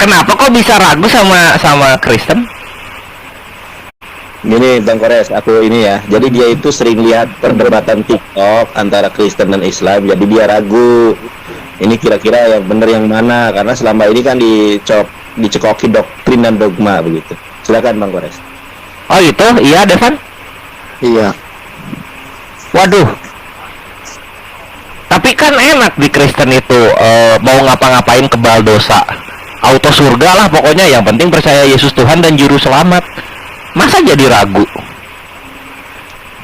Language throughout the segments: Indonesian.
Kenapa kok bisa ragu sama Kristen? Gini Bang Kores, aku ini ya. Jadi dia itu sering lihat perdebatan TikTok antara Kristen dan Islam. Jadi dia ragu. Ini kira-kira yang benar yang mana? Karena selama ini kan dicekoki doktrin dan dogma begitu. Silakan Bang Kores. Oh itu, iya Devan? Iya. Waduh. Tapi kan enak di Kristen itu, mau ngapa-ngapain kebal dosa, auto surga lah pokoknya. Yang penting percaya Yesus Tuhan dan Juru Selamat. Masa jadi ragu?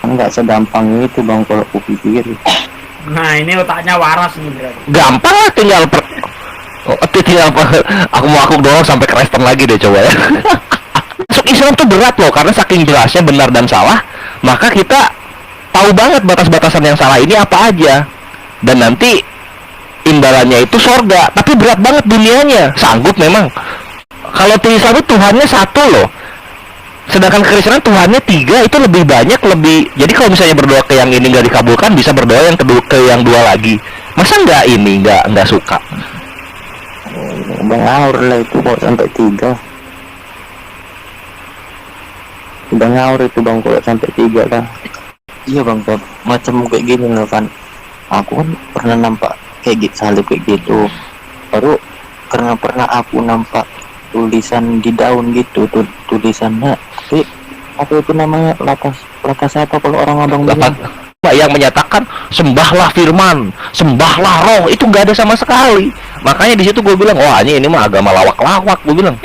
Enggak segampang itu Bang kalau aku pikir. Nah ini otaknya waras nih berarti. Gampang lah, tinggal aku doang sampai Kristen lagi deh coba ya. Masuk Islam tuh berat loh, karena saking jelasnya benar dan salah, maka kita tahu banget batas-batasan yang salah ini apa aja. Dan nanti imbalannya itu sorga, tapi berat banget dunianya. Sanggup memang. Kalau di Islam itu Tuhannya satu loh. Sedangkan kekristenan Tuhannya 3, itu lebih banyak, lebih. Jadi kalau misalnya berdoa ke yang ini nggak dikabulkan, bisa berdoa yang kedua ke yang 2 lagi. Masa nggak suka? Bang ngawur lah itu kok sampai 3. Udah ngawur itu Bang kalau sampai 3 lah. Iya Bang, macam kayak gini loh kan. Aku kan pernah nampak kayak gitu, salib kayak gitu. Baru karena pernah aku nampak tulisan di daun gitu, tulisannya apa itu namanya, latas apa kalau orang abang bilang yang menyatakan sembahlah firman, sembahlah roh, itu nggak ada sama sekali. Makanya di situ gue bilang, wah ini mah agama lawak-lawak, gue bilang.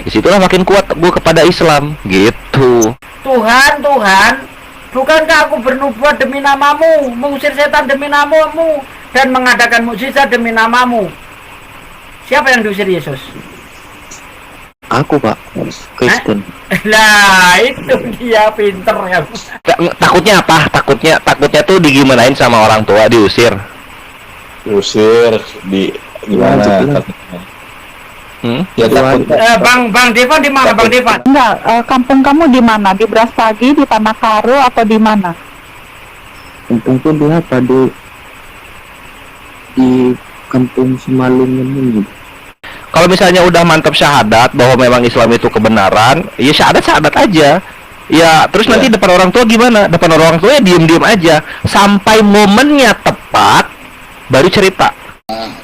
Disitulah makin kuat gue kepada Islam gitu. Tuhan, bukankah aku bernubuat demi namamu, mengusir setan demi namamu, dan mengadakan mukjizat demi namamu? Siapa yang diusir Yesus? Aku Pak, Kristen. Lah itu dia pinter ya. Takutnya apa? Takutnya tuh digimanain sama orang tua, diusir di gimana? Ya takut. Bang Devan di mana Bang Devan? Enggak, kampung kamu di mana? Di Brastagi, di Tanah Karo, atau di mana? Kampungku di apa, di kampung Simalungun ini. Kalau misalnya udah mantap syahadat bahwa memang Islam itu kebenaran, ya syahadat aja. Ya terus nanti depan orang tua gimana? Depan orang tua ya diem aja sampai momennya tepat baru cerita.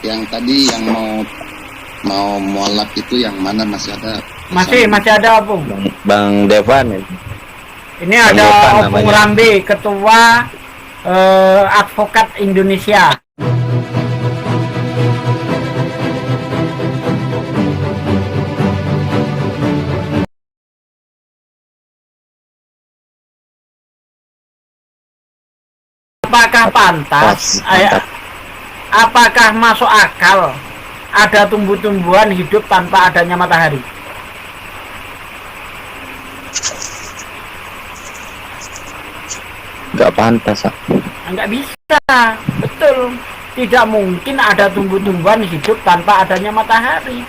Yang tadi yang mau mualaf itu yang mana, masih ada? Masih ada Opung. Bang Devan. Ini ada Opung Rambe, Ketua Advokat Indonesia. Apakah pantas? Apakah masuk akal ada tumbuh-tumbuhan hidup tanpa adanya matahari? Nggak pantas. Nggak bisa, betul. Tidak mungkin ada tumbuh-tumbuhan hidup tanpa adanya matahari.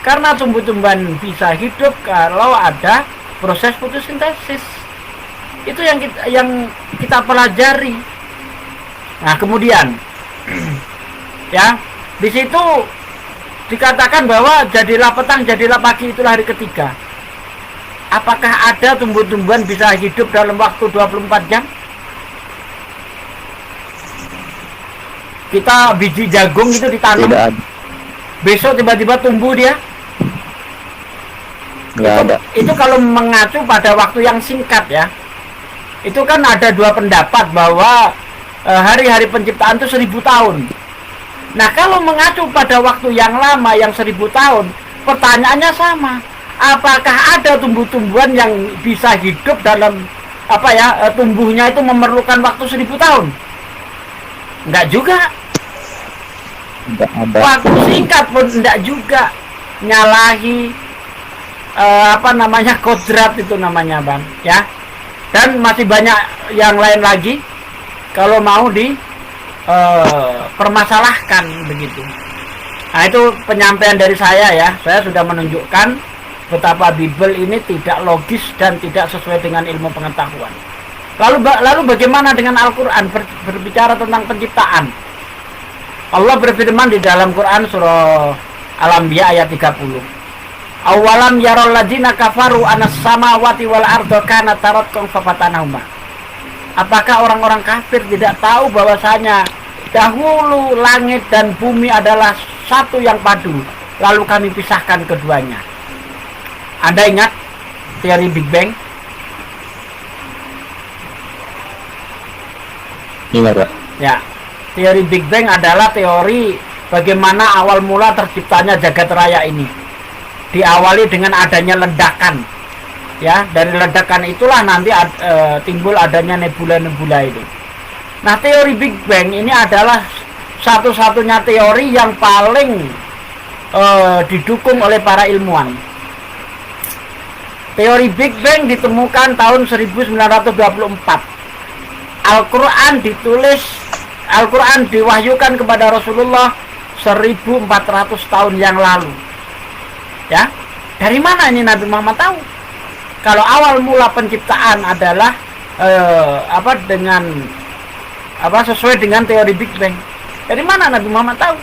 Karena tumbuh-tumbuhan bisa hidup kalau ada proses fotosintesis. Itu yang kita pelajari. Nah kemudian ya di situ dikatakan bahwa jadilah petang, jadilah pagi, itulah hari ketiga. Apakah ada tumbuh-tumbuhan bisa hidup dalam waktu 24 jam? Kita biji jagung itu ditanam, besok tiba-tiba tumbuh dia. Itu kalau mengacu pada waktu yang singkat ya. Itu kan ada 2 pendapat bahwa hari-hari penciptaan itu 1000 tahun. Nah kalau mengacu pada waktu yang lama yang 1000 tahun, pertanyaannya sama. Apakah ada tumbuh-tumbuhan yang bisa hidup dalam tumbuhnya itu memerlukan waktu 1000 tahun? Enggak juga. Waktu singkat pun enggak juga. Nyalahi kodrat itu namanya Bang ya. Dan masih banyak yang lain lagi kalau mau permasalahkan begitu. Nah itu penyampaian dari saya ya. Saya sudah menunjukkan betapa Bible ini tidak logis dan tidak sesuai dengan ilmu pengetahuan. Lalu bagaimana dengan Al-Quran berbicara tentang penciptaan? Allah berfirman di dalam Quran surah Al-Anbiya ayat 30. Awalam yarol ladina kafaru anas samawati wal ardo kana taratkum fafatanahuma. Apakah orang-orang kafir tidak tahu bahwasanya dahulu langit dan bumi adalah satu yang padu, lalu kami pisahkan keduanya? Anda ingat teori Big Bang? Ingat Pak? Ya, teori Big Bang adalah teori bagaimana awal mula terciptanya jagat raya ini. Diawali dengan adanya ledakan. Ya, dari ledakan itulah nanti timbul adanya nebula-nebula itu. Nah, teori Big Bang ini adalah satu-satunya teori yang paling didukung oleh para ilmuwan. Teori Big Bang ditemukan tahun 1924. Al-Quran diwahyukan kepada Rasulullah 1400 tahun yang lalu. Ya, dari mana ini Nabi Muhammad tahu? Kalau awal mula penciptaan adalah sesuai dengan teori Big Bang. Dari mana Nabi Muhammad tahu?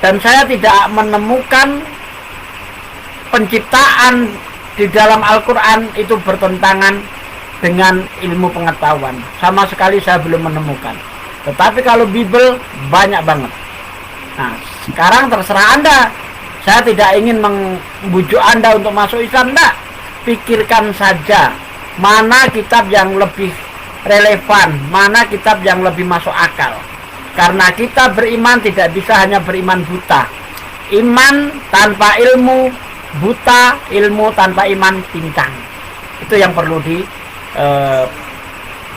Dan saya tidak menemukan penciptaan di dalam Al-Quran itu bertentangan dengan ilmu pengetahuan. Sama sekali saya belum menemukan. Tetapi kalau Bible banyak banget. Nah, sekarang terserah Anda. Saya tidak ingin membujuk Anda untuk masuk Islam, enggak. Pikirkan saja mana kitab yang lebih relevan, mana kitab yang lebih masuk akal. Karena kita beriman tidak bisa hanya beriman buta. Iman tanpa ilmu buta, ilmu tanpa iman pincang. Itu yang perlu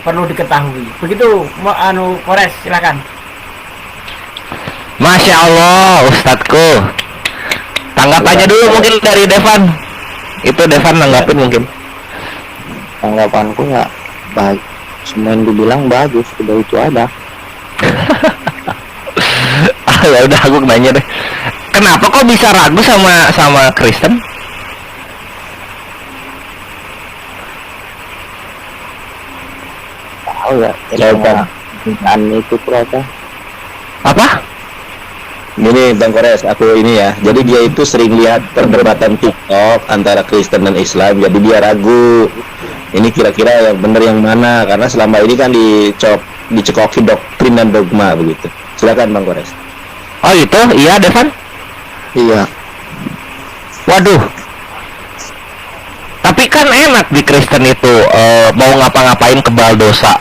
diketahui. Begitu, Kores, silakan. Masya Allah, Ustadku. Tanggapannya dulu mungkin dari Devan. Itu Devan nanggapin mungkin. Tanggapanku ya baik. Semua yang dibilang bagus, sudah itu ada. Ya udah, aku nanya deh. Kenapa kok bisa ragu sama Kristen? Tahu ya, penghinaan itu ternyata. Apa? Ini Bang Kores, aku ini ya. Jadi dia itu sering lihat perdebatan TikTok antara Kristen dan Islam. Jadi dia ragu. Ini kira-kira yang benar yang mana? Karena selama ini kan dicekoki doktrin dan dogma begitu. Silakan Bang Kores. Oh itu, iya Devan? Iya. Waduh. Tapi kan enak di Kristen itu, mau ngapa-ngapain kebal dosa,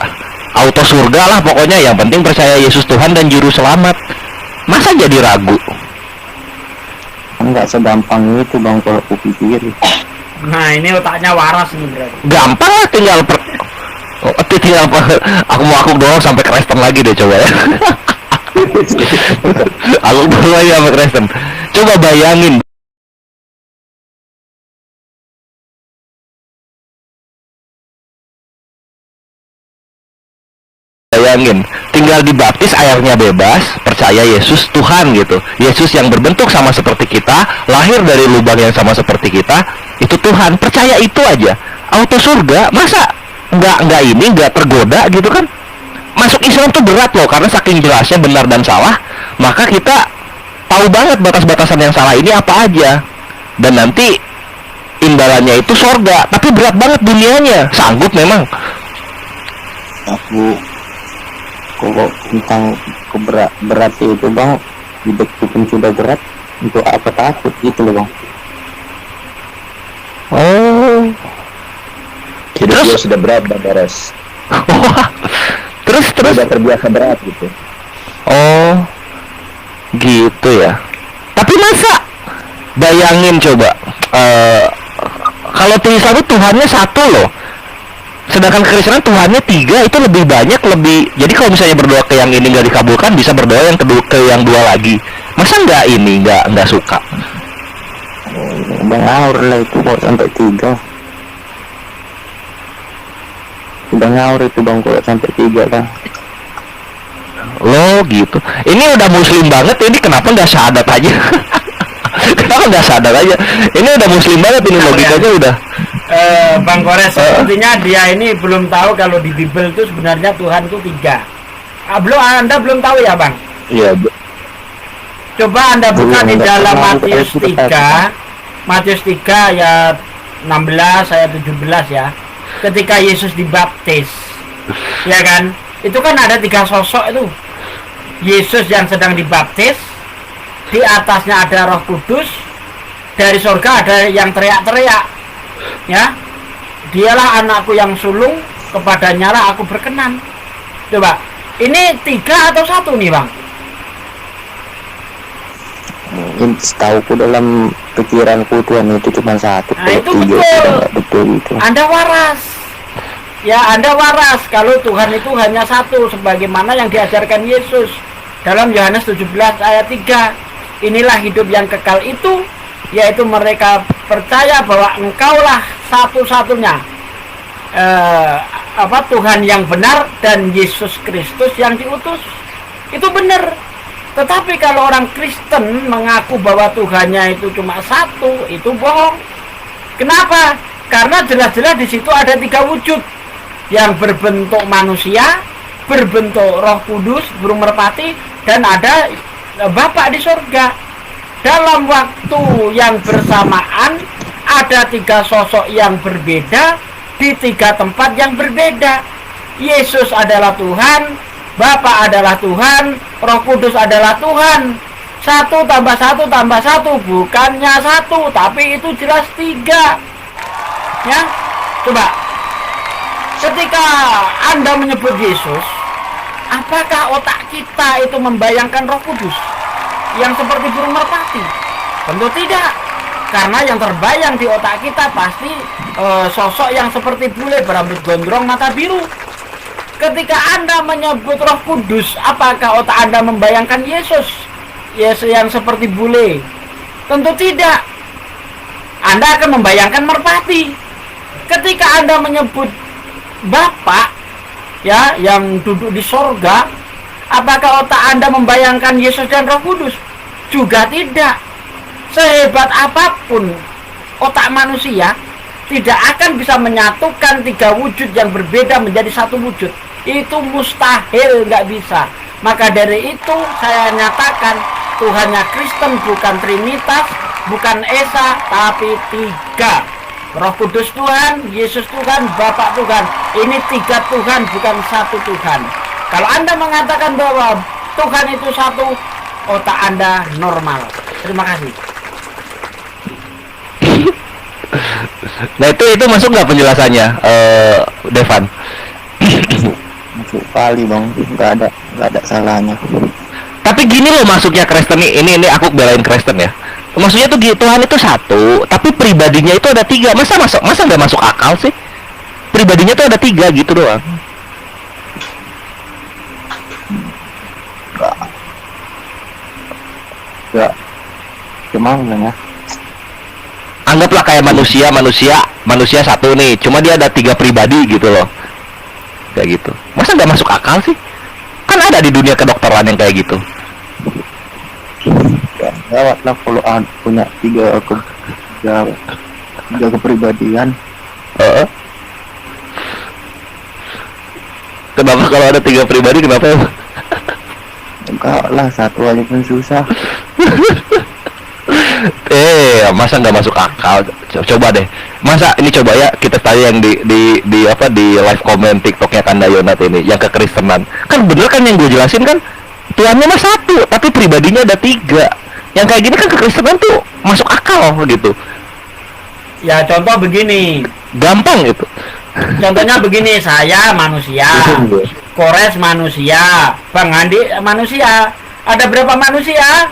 auto surga lah pokoknya. Yang penting percaya Yesus Tuhan dan Juru Selamat. Masa jadi ragu? Enggak segampang itu Bang kalau aku pikir. Nah, ini otaknya waras nih berarti. Gampang lah, tinggal aku doang sampai Kristen lagi deh coba ya. Aku doang lagi sampai Kristen. Coba bayangin. Tinggal dibaptis, airnya bebas, percaya Yesus Tuhan gitu. Yesus yang berbentuk sama seperti kita, lahir dari lubang yang sama seperti kita, itu Tuhan. Percaya itu aja, auto surga. Masa nggak tergoda gitu kan? Masuk Islam tuh berat loh, karena saking jelasnya benar dan salah. Maka kita tahu banget batas-batasan yang salah ini apa aja. Dan nanti imbalannya itu surga. Tapi berat banget dunianya. Sanggup memang? Kalau tentang berat itu Bang, hidup pun sudah berat, untuk apa takut gitu loh Bang. Oh, Hidup dia sudah berat Bang Kores. terus Sudah terbiasa berat gitu. oh gitu ya. Tapi masa bayangin coba, kalau di Islam itu Tuhannya satu loh, sedangkan Kekristenan Tuhannya 3, itu lebih banyak, lebih. Jadi kalau misalnya berdoa ke yang ini nggak dikabulkan, bisa berdoa yang kedua ke yang 2 lagi. Masa nggak suka? Bang ngawur lah itu kok sampai 3. Udah ngawur itu Bang kalau sampai 3 kan. Loh gitu. Ini udah muslim banget, ini kenapa nggak syahadat aja? Kenapa nggak syahadat aja? Ini udah muslim banget, ini logikanya udah. Bang Kores, sepertinya dia ini belum tahu kalau di Bible itu sebenarnya Tuhan itu 3. Anda belum tahu ya Bang? Iya. Coba Anda buka di Enggak dalam pernah Matius aku ikut 3. Matius 3 ayat 16 ayat 17 ya. Ketika Yesus dibaptis. Ya kan? Itu kan ada 3 sosok itu. Yesus yang sedang dibaptis, di atasnya ada Roh Kudus, dari surga ada yang teriak-teriak. Ya. Dialah anakku yang sulung, kepadanya lah aku berkenan. Coba, ini 3 atau 1 nih, Bang? Mungkin setauku dalam pikiranku Tuhan itu cuma 1. Nah, itu Tiga betul. tidak betul itu. Anda waras. Ya, Anda waras kalau Tuhan itu hanya 1 sebagaimana yang diajarkan Yesus dalam Yohanes 17 ayat 3. Inilah hidup yang kekal itu, yaitu mereka percaya bahwa Engkaulah satu-satunya Tuhan yang benar dan Yesus Kristus yang diutus. Itu benar. Tetapi kalau orang Kristen mengaku bahwa Tuhannya itu cuma 1, itu bohong. Kenapa? Karena jelas-jelas di situ ada 3 wujud yang berbentuk manusia, berbentuk Roh Kudus, burung merpati, dan ada Bapa di surga. Dalam waktu yang bersamaan ada 3 sosok yang berbeda di 3 tempat yang berbeda. Yesus adalah Tuhan, Bapa adalah Tuhan, Roh Kudus adalah Tuhan. 1 tambah 1 tambah 1 bukannya 1, tapi itu jelas 3. Ya, coba. Ketika Anda menyebut Yesus, apakah otak kita itu membayangkan Roh Kudus yang seperti burung merpati? Tentu tidak. Karena yang terbayang di otak kita pasti sosok yang seperti bule berambut gondrong mata biru. Ketika Anda menyebut Roh Kudus, apakah otak Anda membayangkan Yesus yang seperti bule? Tentu tidak. Anda akan membayangkan merpati. Ketika Anda menyebut Bapa ya yang duduk di sorga, apakah otak Anda membayangkan Yesus dan Roh Kudus? Juga tidak. Sehebat apapun otak manusia tidak akan bisa menyatukan 3 wujud yang berbeda menjadi 1 wujud. Itu mustahil, nggak bisa. Maka dari itu saya nyatakan Tuhannya Kristen bukan Trinitas, bukan Esa, tapi 3. Roh Kudus Tuhan, Yesus Tuhan, Bapa Tuhan. Ini 3 Tuhan, bukan 1 Tuhan. Kalau Anda mengatakan bahwa Tuhan itu 1, otak Anda normal. Terima kasih. Nah itu masuk nggak penjelasannya, Devan? Masuk kali Bang, nggak ada salahnya. Tapi gini loh masuknya Kristen ini aku belain Kristen ya. Maksudnya tuh Tuhan itu 1, tapi pribadinya itu ada 3. Masa nggak masuk akal sih? Pribadinya tuh ada 3 gitu doang. Nggak. Gimana ya? Anggaplah kayak manusia 1 nih, cuma dia ada 3 pribadi gitu loh. Kayak gitu. Masa nggak masuk akal sih? Kan ada di dunia kedokteran yang kayak gitu. Gawat lah kalau punya 3 kepribadian. Kenapa kalau ada 3 pribadi kenapa? Enggak lah, 1 aja pun susah. Masa nggak masuk akal? Coba deh. Masa ini coba ya kita tanya yang di live comment TikToknya Kanda Yonat ini yang kekristenan. Kan bener kan yang gue jelasin kan? Tuhannya mah 1, tapi pribadinya ada 3. Yang kayak gini kan kekristenan tuh masuk akal gitu. Ya contoh begini. Gampang gitu. Contohnya begini, saya manusia, Kores manusia, Bang Andi manusia. Ada berapa manusia?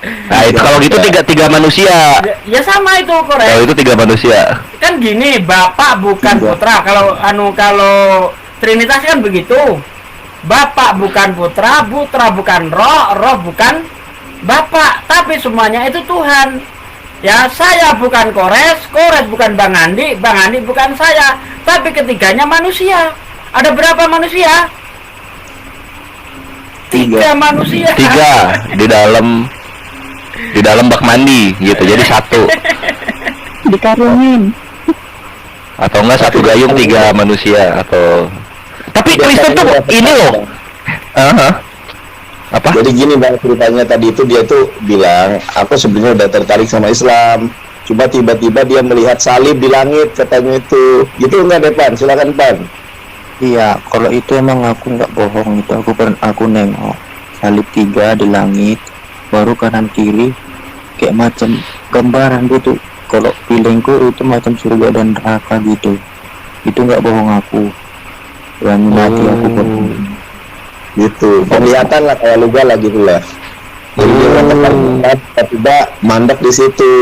Nah itu kalau gitu 3 manusia. Ya sama itu Kores. Kalau itu 3 manusia. Kan gini, Bapak bukan putra. Kalau Trinitas kan begitu. Bapak bukan putra, putra bukan roh, roh bukan Bapak, tapi semuanya itu Tuhan. Ya, saya bukan Kores, Kores bukan Bang Andi bukan saya, tapi ketiganya manusia. Ada berapa manusia? 3 manusia. 3 di dalam bak mandi gitu, jadi 1. Dikarungin. Atau enggak 1 gayung 3 manusia atau. Tapi Kristen tuh ini loh. Apa? Jadi gini bang, ceritanya tadi itu dia tuh bilang, aku sebenarnya udah tertarik sama Islam, cuma tiba-tiba dia melihat salib di langit katanya itu. Gitu enggak deh Pan? Silakan Pan. Iya, kalau itu emang aku nggak bohong, itu aku nengok salib 3 di langit, baru kanan kiri kayak macam gambaran gitu. Kalau feelingku itu macam surga dan neraka gitu. Itu nggak bohong aku. Berani mati aku bohong. Gitu. Penglihatan lah kayak luga lah gitu lah. Jadi dia nggak tertarik, tiba-tiba mandek di situ.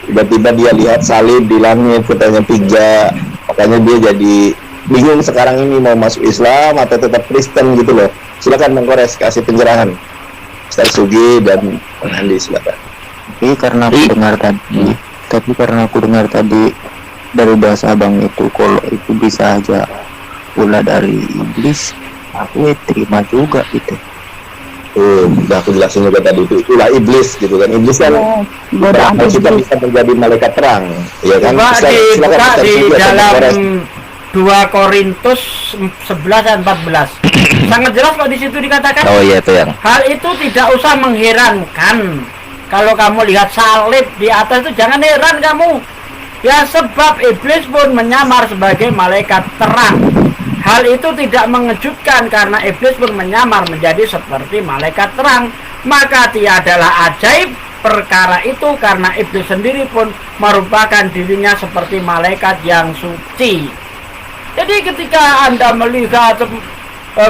Tiba-tiba dia lihat salib di langit katanya 3. Makanya dia jadi bingung sekarang ini mau masuk Islam atau tetap Kristen gitu loh. Silakan Bang Kores kasih pencerahan. Ustaz Sugi dan Bang Andi silakan. Tapi karena aku dengar tadi dari bahasa abang itu, kalau itu bisa aja pula dari iblis, aku terima juga gitu. Udah aku jelasin juga tadi itulah iblis gitu kan. Iblis kan Godaan kita iblis. bisa menjadi malaikat terang, ya kan? Coba dibuka Ustaz di Sugi atau Bang dalam Kores. 2 Korintus 11 dan 14. Sangat jelas kok di situ dikatakan. Oh iya itu yang. Hal itu tidak usah mengherankan. Kalau kamu lihat salib di atas itu jangan heran kamu. Ya sebab iblis pun menyamar sebagai malaikat terang. Hal itu tidak mengejutkan karena iblis pun menyamar menjadi seperti malaikat terang. Maka tiadalah ajaib perkara itu karena iblis sendiri pun merupakan dirinya seperti malaikat yang suci. Jadi ketika Anda melihat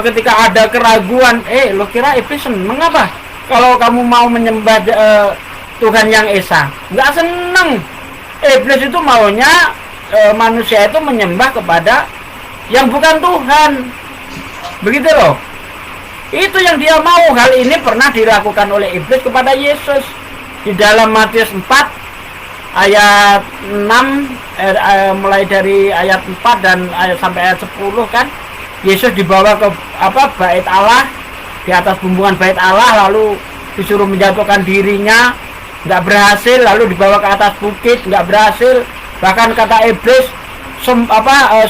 ketika ada keraguan, lo kira iblis seneng apa? Kalau kamu mau menyembah Tuhan yang Esa, nggak seneng. Iblis itu maunya manusia itu menyembah kepada yang bukan Tuhan. Begitu loh. Itu yang dia mau. Hal ini pernah dilakukan oleh iblis kepada Yesus. Di dalam Matius 4 ayat 6 mulai dari ayat 4 dan sampai ayat 10 kan. Yesus dibawa ke bait Allah, di atas bumbungan bait Allah, lalu disuruh menjatuhkan dirinya, nggak berhasil, lalu dibawa ke atas bukit, nggak berhasil. Bahkan kata iblis,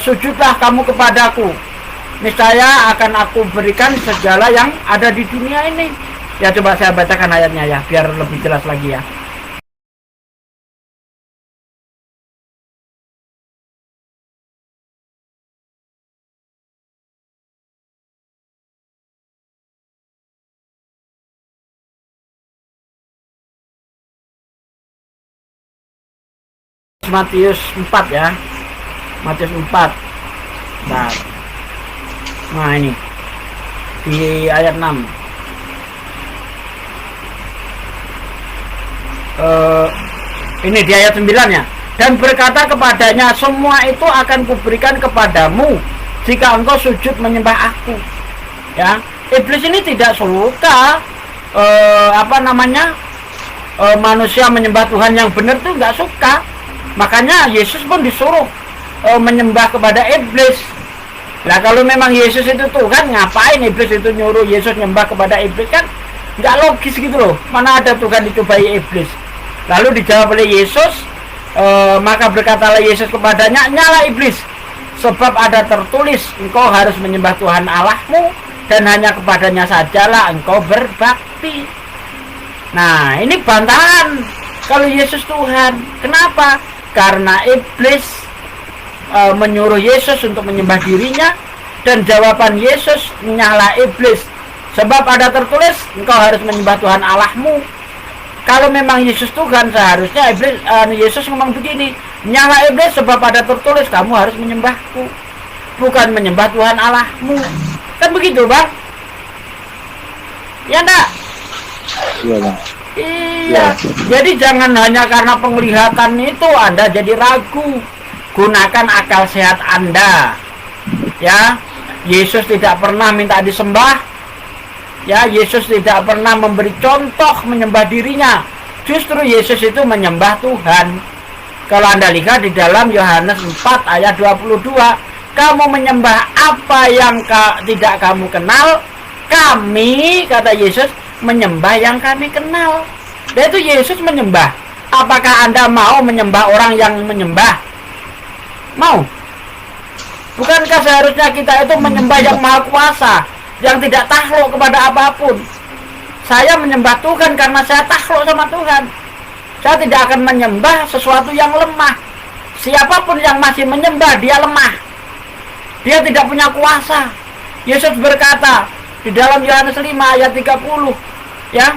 sujudlah kamu kepadaku, niscaya akan aku berikan segala yang ada di dunia ini. Ya coba saya bacakan ayatnya ya, biar lebih jelas lagi ya. Matius 4 ya. Matius 4. Nah ini di ayat 6. Ini di ayat 9 ya. Dan berkata kepadanya, semua itu akan kuberikan kepadamu jika engkau sujud menyembah aku. Ya, iblis ini tidak suka manusia menyembah Tuhan yang benar tuh nggak suka. Makanya Yesus pun disuruh menyembah kepada iblis. Nah kalau memang Yesus itu Tuhan, ngapain iblis itu nyuruh Yesus menyembah kepada iblis? Kan nggak logis gitu loh. Mana ada Tuhan dicobai iblis. Lalu dijawab oleh Yesus, maka berkatalah Yesus kepadanya, nyala iblis, sebab ada tertulis, engkau harus menyembah Tuhan Allahmu dan hanya kepadanya sajalah engkau berbakti. Nah ini bantahan kalau Yesus Tuhan. Kenapa? Karena iblis menyuruh Yesus untuk menyembah dirinya, dan jawaban Yesus menyala iblis, sebab ada tertulis engkau harus menyembah Tuhan Allahmu. Kalau memang Yesus Tuhan, seharusnya Yesus ngomong begini, menyala iblis, sebab ada tertulis kamu harus menyembahku, bukan menyembah Tuhan Allahmu. Kan begitu Bang? Ya enggak? Iya bang. Iya, jadi jangan hanya karena penglihatan itu Anda jadi ragu. Gunakan akal sehat Anda. Ya, Yesus tidak pernah minta disembah. Ya, Yesus tidak pernah memberi contoh menyembah dirinya. Justru Yesus itu menyembah Tuhan. Kalau Anda lihat di dalam Yohanes 4 ayat 22, kamu menyembah apa yang tidak kamu kenal, kami, kata Yesus, menyembah yang kami kenal. Dan itu Yesus menyembah. Apakah Anda mau menyembah orang yang menyembah? Mau? Bukankah seharusnya kita itu menyembah yang maha kuasa, yang tidak takluk kepada apapun? Saya menyembah Tuhan karena saya takluk sama Tuhan. Saya tidak akan menyembah sesuatu yang lemah. Siapapun yang masih menyembah, dia lemah. Dia tidak punya kuasa. Yesus berkata di dalam Yohanes 5 ayat 30, ya,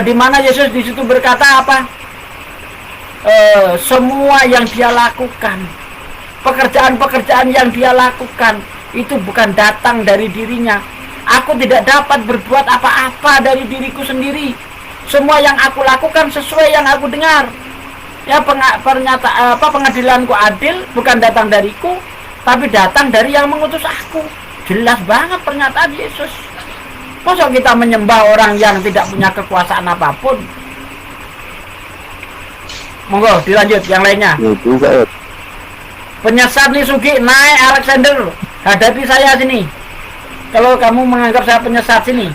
di mana Yesus di situ berkata apa? Semua yang dia lakukan, pekerjaan-pekerjaan yang dia lakukan itu bukan datang dari dirinya. Aku tidak dapat berbuat apa-apa dari diriku sendiri. Semua yang aku lakukan sesuai yang aku dengar. Ya, pengadilanku adil bukan datang dariku, tapi datang dari yang mengutus aku. Jelas banget pernyataan Yesus. Masa kita menyembah orang yang tidak punya kekuasaan apapun? Monggo dilanjut yang lainnya. Ya juga ya. Penyesat nih Sugi, naik Alexander, hadapi saya sini. Kalau kamu menganggap saya penyesat sini.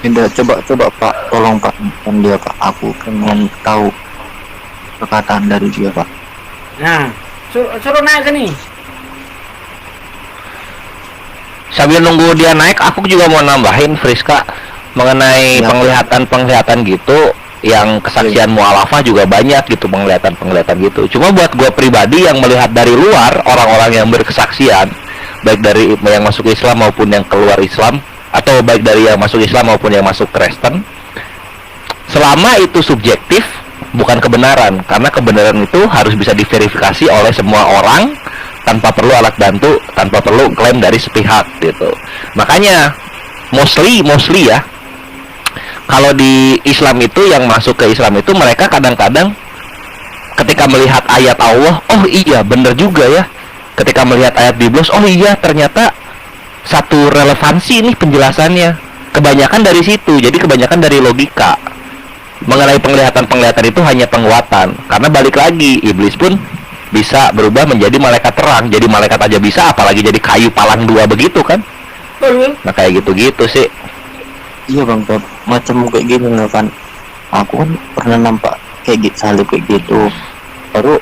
Tidak, coba Pak, tolong Pak, dan dia Pak, aku pengen tahu perkataan dari dia Pak. Nah, suruh naik sini. Sambil nunggu dia naik, aku juga mau nambahin Friska mengenai Ya. penglihatan gitu, yang kesaksian mualafah juga banyak gitu, penglihatan gitu. Cuma buat gue pribadi yang melihat dari luar, orang-orang yang berkesaksian, baik dari yang masuk Islam maupun yang keluar Islam, atau baik dari yang masuk Islam maupun yang masuk Kristen, selama itu subjektif, bukan kebenaran, karena kebenaran itu harus bisa diverifikasi oleh semua orang tanpa perlu alat bantu, tanpa perlu klaim dari sepihak gitu. Makanya mostly ya, kalau di Islam itu, yang masuk ke Islam itu, mereka kadang-kadang ketika melihat ayat Allah, oh iya bener juga ya. Ketika melihat ayat Biblos, oh iya ternyata satu relevansi nih penjelasannya. Kebanyakan dari situ, jadi kebanyakan dari logika. Mengenai penglihatan itu hanya penguatan, karena balik lagi, iblis pun bisa berubah menjadi malaikat terang. Jadi malaikat aja bisa, apalagi jadi kayu palang dua begitu kan. Nah kayak gitu-gitu sih. Iya Bang Pep, macam kayak gini loh kan. Aku kan pernah nampak kayak gitu, salib kayak gitu. Baru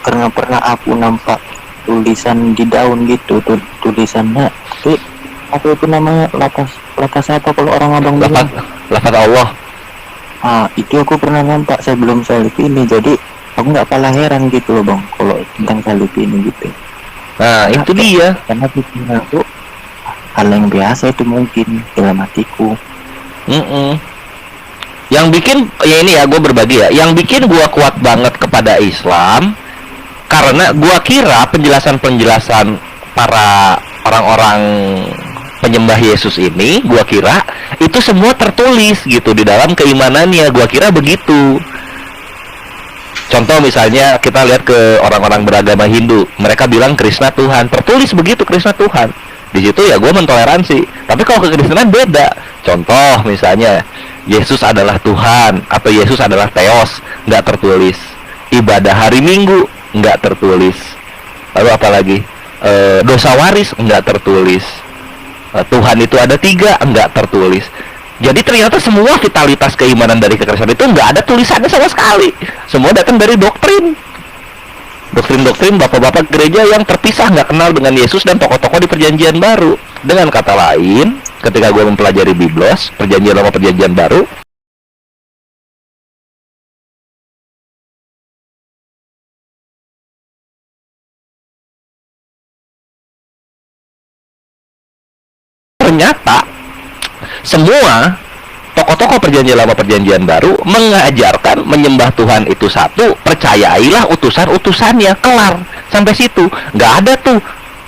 karena pernah aku nampak tulisan di daun gitu, tulisannya apa itu namanya, lapas apa kalau orang abang bilang? Lafaz Allah. Itu aku pernah nampak sebelum salib ini, jadi aku nggak kalah heran gitu loh Bang kalau tentang salib ini gitu. Nah itu dia. Karena pikiran itu hal yang biasa itu mungkin dalam hatiku. Yang bikin, ya ini ya, gue berbagi ya, yang bikin gue kuat banget kepada Islam karena gue kira penjelasan para orang-orang penyembah Yesus ini, gue kira itu semua tertulis gitu di dalam keimanannya. Gue kira begitu. Contoh misalnya kita lihat ke orang-orang beragama Hindu, mereka bilang Krishna Tuhan, tertulis begitu Krishna Tuhan. Di situ ya gue mentoleransi. Tapi kalau kekristenan beda. Contoh misalnya Yesus adalah Tuhan atau Yesus adalah Theos, nggak tertulis. Ibadah hari Minggu nggak tertulis. Lalu apalagi dosa waris nggak tertulis. Tuhan itu ada 3 nggak tertulis. Jadi ternyata semua vitalitas keimanan dari kekristenan itu nggak ada tulisannya sama sekali. Semua datang dari doktrin bapak-bapak gereja yang terpisah, nggak kenal dengan Yesus dan tokoh-tokoh di Perjanjian Baru. Dengan kata lain, ketika gue mempelajari Biblos, Perjanjian Lama Perjanjian Baru, ternyata semua tokoh-tokoh Perjanjian Lama Perjanjian Baru mengajarkan menyembah Tuhan itu satu, percayailah utusan-utusannya, kelar sampai situ. Nggak ada tuh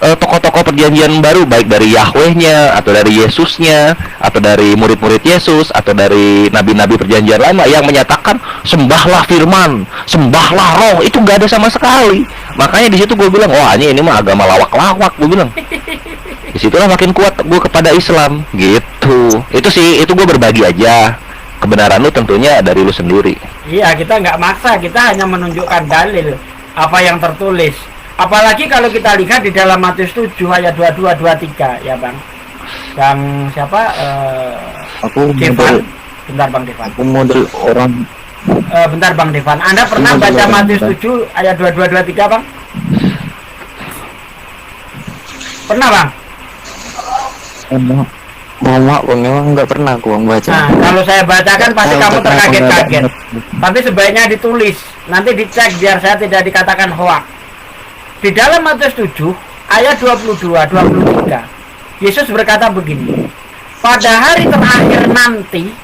tokoh-tokoh Perjanjian Baru, baik dari Yahwehnya atau dari Yesusnya atau dari murid-murid Yesus atau dari nabi-nabi Perjanjian Lama yang menyatakan sembahlah firman, sembahlah roh. Itu nggak ada sama sekali. Makanya di situ gue bilang, wah ini mah agama lawak-lawak, gue bilang. Disitulah makin kuat gue kepada Islam gitu. Itu sih, itu gue berbagi aja. Kebenaran lu tentunya dari lu sendiri. Iya, kita nggak maksa, kita hanya menunjukkan dalil apa yang tertulis. Apalagi kalau kita lihat di dalam Matius 7 ayat 22-23 ya Bang. Bang siapa? Aku Devan. Bentar Bang Devan. Aku model orang. Bentar Bang Devan. Anda pernah baca Matius 7 ayat 22-23 Bang? Pernah Bang? Mohon maaf bang, memang nggak pernah aku bang baca. Nah, kalau saya bacakan pasti Tahu kamu tentang terkaget-kaget. pengadaan. Tapi sebaiknya ditulis, nanti dicek biar saya tidak dikatakan hoak. Di dalam Matius 7 ayat 22-23, Yesus berkata begini, pada hari terakhir nanti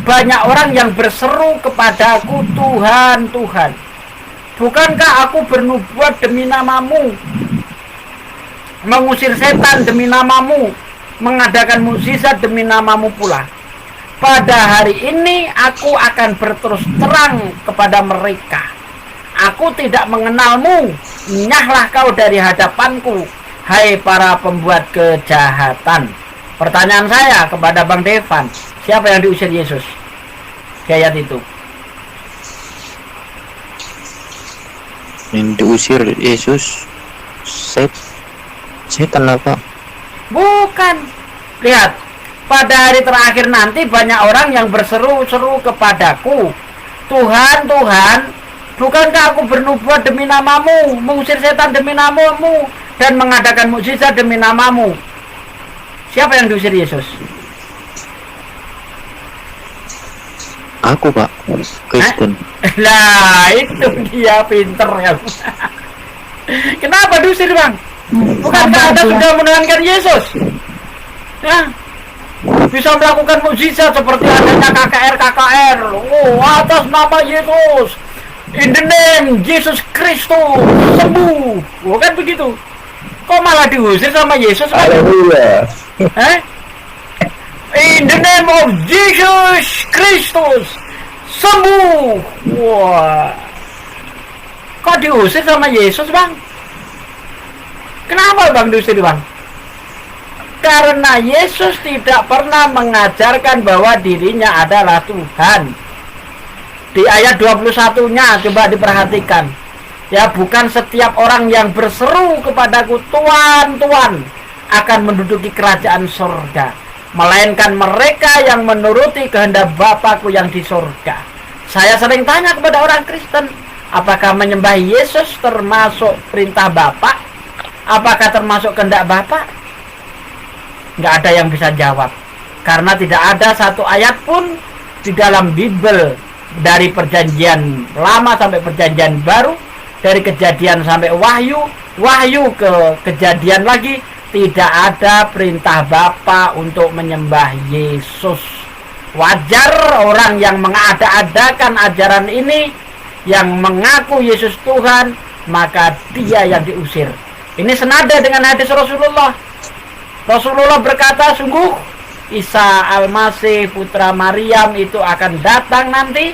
banyak orang yang berseru kepadaku, Tuhan, Tuhan, bukankah aku bernubuat demi namamu, mengusir setan demi namamu, mengadakan mukjizat demi namamu pula. Pada hari ini aku akan berterus terang kepada mereka, aku tidak mengenalmu, nyahlah kau dari hadapanku, hai para pembuat kejahatan. Pertanyaan saya kepada Bang Devan, siapa yang diusir Yesus di ayat itu? Yang diusir Yesus setan apa? Bukan. Lihat, pada hari terakhir nanti banyak orang yang berseru-seru kepadaku, Tuhan, Tuhan, bukankah aku bernubuat demi namamu, mengusir setan demi namamu, dan mengadakan mukjizat demi namamu? Siapa yang diusir Yesus? Aku pak, Kristen. Lah, itu dia pinter ya. Kenapa diusir, Bang? Bukankah Anda sudah menelankan Yesus? Ya, bisa melakukan mukjizat seperti adanya KKR. Oh, atas nama Yesus, in the name Jesus Kristus, sembuh. Bukan begitu? Kok malah diusir sama Yesus, Bang? Haleluya. In the name of Jesus Kristus, sembuh. Wah, kok diusir sama Yesus, Bang? Kenapa Bang diusir, Bang? Karena Yesus tidak pernah mengajarkan bahwa dirinya adalah Tuhan. Di ayat 21-nya coba diperhatikan. Ya, bukan setiap orang yang berseru kepadaku, Tuhan, Tuhan, akan menduduki kerajaan surga, melainkan mereka yang menuruti kehendak Bapakku yang di surga. Saya sering tanya kepada orang Kristen, apakah menyembah Yesus termasuk perintah Bapak? Apakah termasuk kehendak Bapak? Nggak ada yang bisa jawab, karena tidak ada satu ayat pun di dalam Bible, dari perjanjian lama sampai perjanjian baru, dari kejadian sampai wahyu ke kejadian lagi, tidak ada perintah Bapa untuk menyembah Yesus. Wajar orang yang mengada-adakan ajaran ini, yang mengaku Yesus Tuhan, maka dia yang diusir. Ini senada dengan hadis Rasulullah. Rasulullah berkata, sungguh Isa Al-Masih putra Maryam itu akan datang nanti,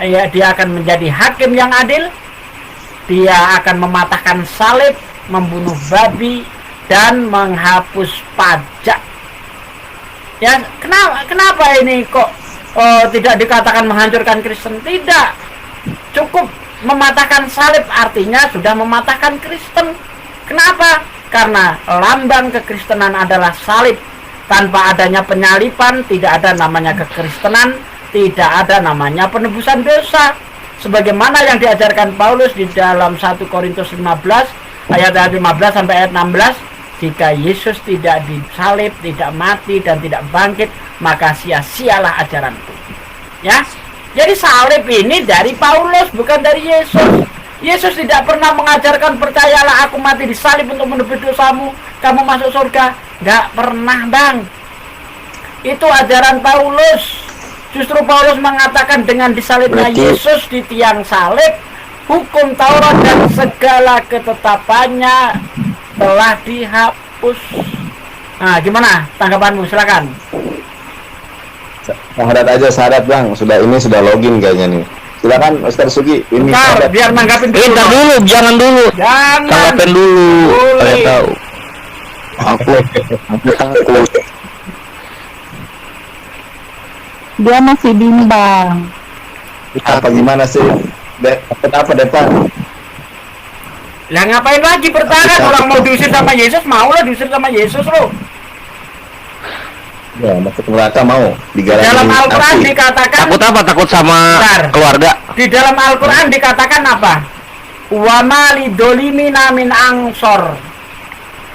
ya, dia akan menjadi hakim yang adil. Dia akan mematahkan salib, membunuh babi, dan menghapus pajak. Ya, kenapa ini kok tidak dikatakan menghancurkan Kristen? Tidak, cukup mematahkan salib artinya sudah mematahkan Kristen. Kenapa? Karena lambang kekristenan adalah salib. Tanpa adanya penyalipan tidak ada namanya kekristenan, tidak ada namanya penebusan dosa. Sebagaimana yang diajarkan Paulus di dalam 1 Korintus 15 ayat 15 sampai ayat 16, jika Yesus tidak disalib, tidak mati dan tidak bangkit, maka sia-sialah ajaranku. Ya. Jadi salib ini dari Paulus, bukan dari Yesus. Yesus tidak pernah mengajarkan percayalah aku mati disalib untuk menebus dosamu, kamu masuk surga. Nggak pernah, Bang. Itu ajaran Paulus. Justru Paulus mengatakan dengan disalibnya Yesus di tiang salib, hukum Taurat dan segala ketetapannya telah dihapus. Nah, gimana tanggapanmu? Silakan. Syahadat Bang. Sudah login kayaknya nih. Silakan Ustaz Sugi. Ini Bentar, biar nanggapin dulu. Bentar dulu, jangan dulu. Jangan. Tanggapin dulu. Boleh. Saya tahu. Aku takut. Dia masih bimbang. apa gimana sih? Apa Depan? Lah ngapain lagi bertahan? Orang mau diusir sama Yesus, maulah diusir sama Yesus loh. Ya, masuk neraka mau digalang. Dalam Al-Quran dikatakan, Takut apa? Takut sama Bentar. keluarga. di dalam Al-Quran dikatakan apa? Wa ma lidolimina min angsor.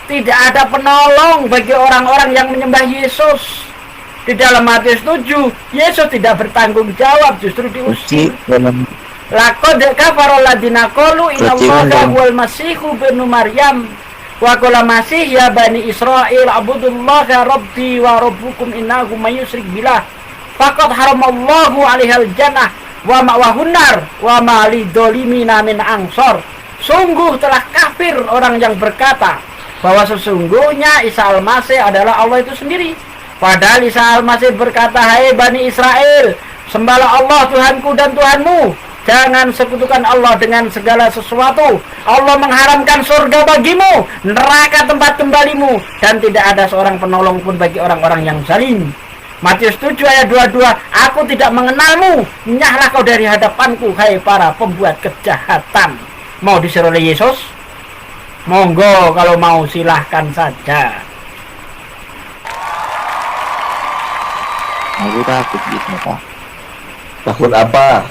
Tidak ada penolong bagi orang-orang yang menyembah Yesus. Di dalam Matius 7, Yesus tidak bertanggung jawab, justru Uci diusir. dalam Laqad kafara alladziina qalu innallaha huwal masihu ibnu Maryam wa qala masih ya bani Israil abudullaha rabbi wa rabbukum innahu may yusyrik billah faqad haramallahu 'alaihal jannah wa ma'wahun nar wa ma lidzalimina min ansor. Sungguh telah kafir orang yang berkata bahwa sesungguhnya Isa Al-Masih adalah Allah itu sendiri. Padahal Isa Al-Masih berkata, hai Bani Israel, sembahlah Allah Tuhanku dan Tuhanmu. Jangan sekutukan Allah dengan segala sesuatu. Allah mengharamkan surga bagimu, neraka tempat kembalimu, dan tidak ada seorang penolong pun bagi orang-orang yang zalim. Matius 7 ayat 22, aku tidak mengenalmu, nyahlah kau dari hadapanku, hai para pembuat kejahatan. Mau disuruh oleh Yesus? Monggo, kalau mau silahkan saja. aku takut gitu Pak. Takut apa?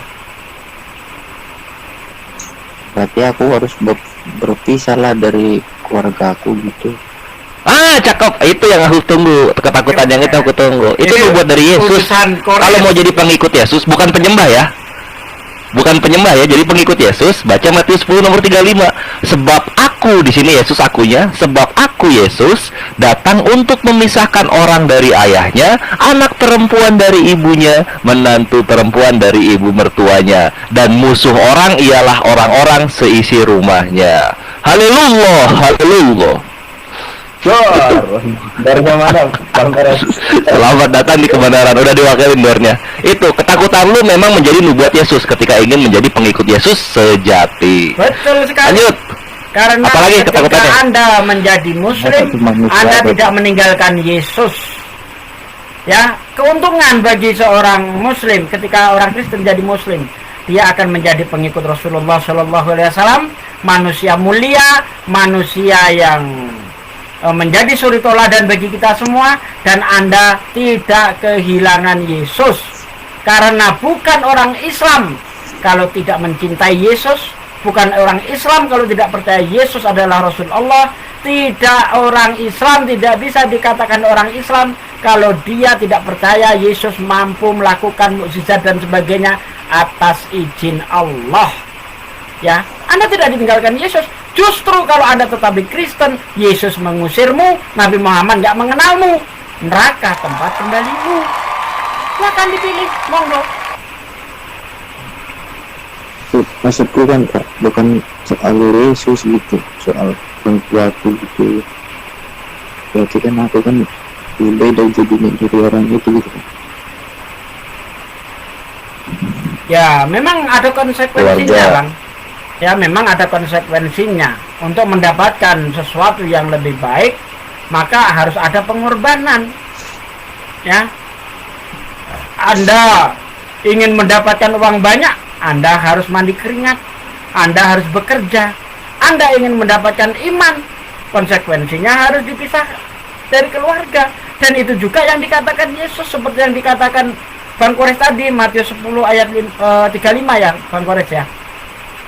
Berarti aku harus berpisah lah dari keluarga aku gitu. Cakep. Itu yang aku tunggu. Ketakutan yang itu aku tunggu. Itu dibuat dari Yesus. Utusan Korea. Kalau mau jadi pengikut Yesus, bukan penyembah ya. Bukan penyembah ya, jadi pengikut Yesus. Baca Matius 10 nomor 35. Sebab aku, di sini Yesus akunya, sebab aku Yesus datang untuk memisahkan orang dari ayahnya, anak perempuan dari ibunya, menantu perempuan dari ibu mertuanya, dan musuh orang ialah orang-orang seisi rumahnya. Haleluya, haleluya. Dornya mana? Bang Kores. Selamat datang di kebenaran. Udah diwakilin dornya. Itu ketakutan lu memang menjadi nubuat Yesus ketika ingin menjadi pengikut Yesus sejati. Betul sekali. Lanjut. Karena Apalagi ketika ketakutannya? Anda menjadi Muslim, Anda tidak meninggalkan Yesus. Ya, keuntungan bagi seorang Muslim ketika orang Kristen jadi Muslim, dia akan menjadi pengikut Rasulullah Shallallahu Alaihi Wasallam, manusia mulia, manusia yang menjadi suri toladan bagi kita semua, dan Anda tidak kehilangan Yesus. Karena bukan orang Islam kalau tidak mencintai Yesus, bukan orang Islam kalau tidak percaya Yesus adalah Rasul Allah. Tidak, orang Islam tidak bisa dikatakan orang Islam kalau dia tidak percaya Yesus mampu melakukan mukjizat dan sebagainya atas izin Allah. Ya, Anda tidak ditinggalkan Yesus. Justru kalau Anda tetap di Kristen, Yesus mengusirmu, Nabi Muhammad nggak mengenalmu, neraka tempat kembalimu. Silakan dipilih, monggo. Maksudku kan Kak, bukan soal Yesus gitu, soal pengkuatku gitu. Berarti kan aku kan beda jadi dari orang itu gitu. Ya, memang ada konsekuensinya, Bang. Ya, memang ada konsekuensinya. Untuk mendapatkan sesuatu yang lebih baik, maka harus ada pengorbanan. Ya, Anda ingin mendapatkan uang banyak, Anda harus mandi keringat, Anda harus bekerja. Anda ingin mendapatkan iman, konsekuensinya harus dipisah dari keluarga. Dan itu juga yang dikatakan Yesus, seperti yang dikatakan Bang Kores tadi, Matius 10 ayat 35 ya, Bang Kores ya.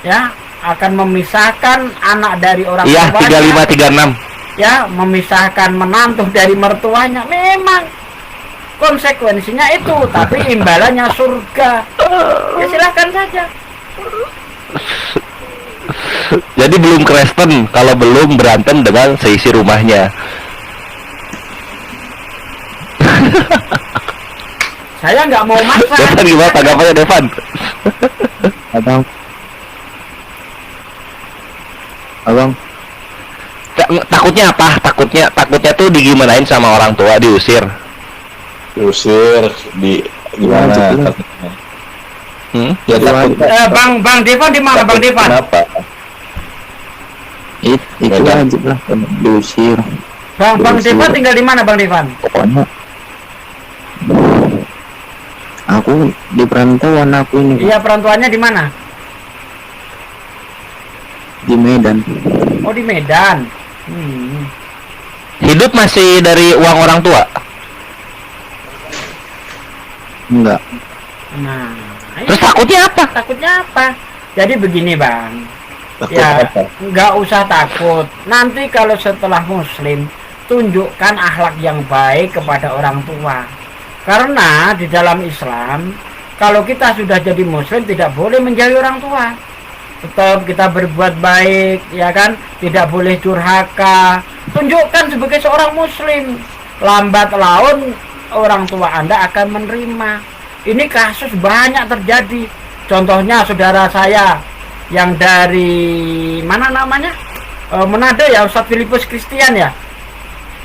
Ya, akan memisahkan anak dari orang Iya, tuanya. 35 36. Ya, memisahkan menantu dari mertuanya. Memang konsekuensinya itu, tapi imbalannya surga. Ya silahkan saja. Jadi belum Kristen kalau belum berantem dengan seisi rumahnya. Saya nggak mau maksa. Devan gimana tanggapannya Devan? Abang, Takutnya apa? Takutnya tuh digimanain sama orang tua, diusir. Diusir di gimana? Ya, Ya takut. Bang Devan di mana, Bang Devan? Kenapa? itu Beda. aja lah diusir. Bang Devan tinggal di mana, Bang Devan? Pokoknya aku di perantauan aku ini Iya, perantuannya di mana? di Medan. Oh, di Medan. Hidup masih dari uang orang tua. Enggak. Nah, Terus takutnya apa? takutnya apa? Jadi begini, Bang. Ya, nggak usah takut. Nanti kalau setelah muslim, tunjukkan akhlak yang baik kepada orang tua. Karena di dalam Islam, kalau kita sudah jadi muslim tidak boleh menjauhi orang tua. Tetap kita berbuat baik, ya kan? Tidak boleh durhaka. Tunjukkan sebagai seorang muslim. Lambat laun orang tua Anda akan menerima. Ini kasus banyak terjadi. Contohnya saudara saya yang dari mana namanya, Manado ya, Ustadz Filipus Christian ya,